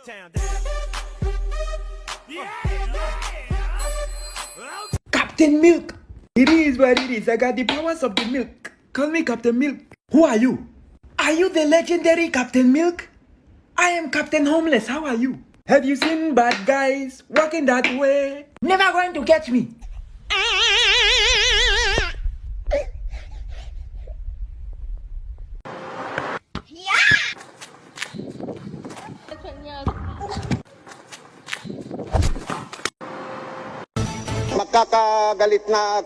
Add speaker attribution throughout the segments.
Speaker 1: Dogtown, yeah.
Speaker 2: Captain Milk! It is what it is. I got the powers of the milk. Call me Captain Milk. Who are you? Are you the legendary Captain Milk? I am Captain Homeless. How are you? Have you seen bad guys walking that way? Never going to catch me.
Speaker 3: Magkakagalit na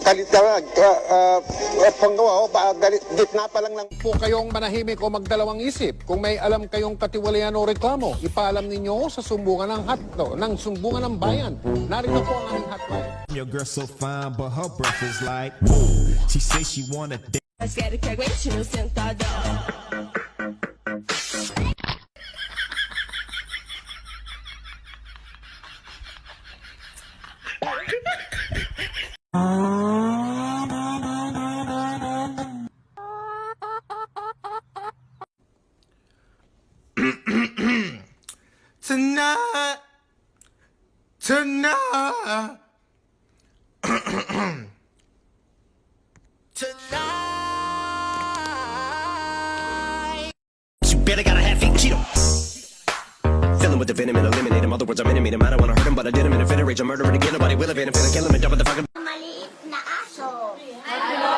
Speaker 3: galit panggawa gitna pa lang ng
Speaker 4: Po kayong manahimik o magdalawang isip. Kung may alam kayong katiwalian o reklamo, ipaalam ninyo sa sumbungan ng sumbungan ng bayan. Narito po ang aming hotline.
Speaker 5: Your girl so fine, but her breath is like, ooh. She say she wanna dance.
Speaker 6: Mas quero que aguente no sentadão.
Speaker 5: Tonight,
Speaker 1: You better got a half-eat Cheeto. Filling with the venom and eliminate him. Other words, I'm intimate him. I don't wanna hurt him, but I did him in a fit of rage. I'm murdering again. Nobody will evade him. Finna kill him and dump the fucking.
Speaker 7: Maliit na aso. Ano?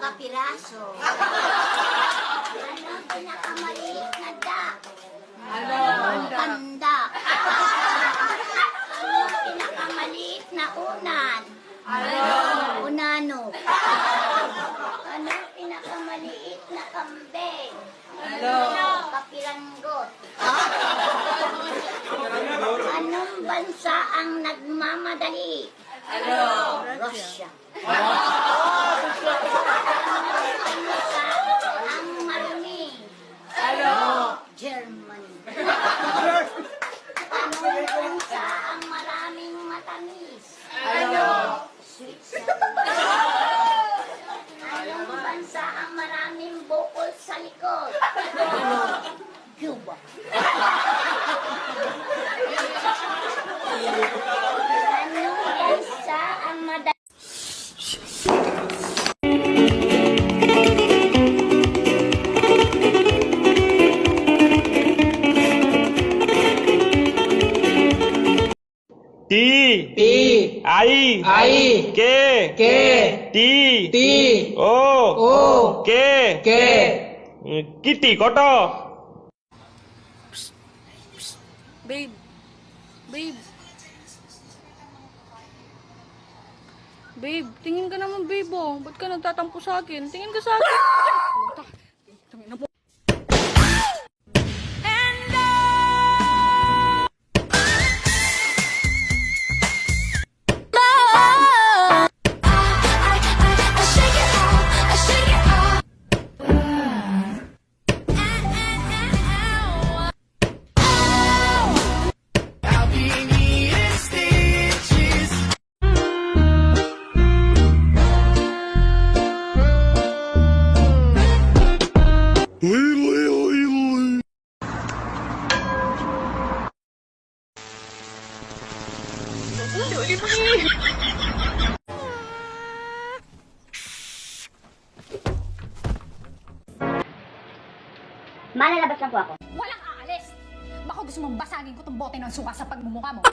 Speaker 7: Kapiraso. Ano pinakamaliit na duck? Ano? Panda. Ano pinakamaliit na unan? Ano? Unano. Ano pinakamaliit na kambing? Ano? Kapiranggot. Anong bansa ang nagmamadali? Ano? Russia. Anong bansa ang marumi? Ano? Germany. Anong bansa ang maraming matamis? Ano? Switzerland. Anong bansa ang maraming bukol sa likod? Ano? Cuba. Anong bansa ang madali?
Speaker 2: T. I. K. T. O. K. Kitty, koto.
Speaker 6: Babe. Babe. Babe, tingin ka naman, babe, oh. Ba't ka nagtatampo sa akin? Tingin ka sa akin. Tangina mo.
Speaker 7: Malalabas lang po ako.
Speaker 8: Walang aalis! Baka gusto mong basagin ko tong bote ng suka sa pagmumukha mo.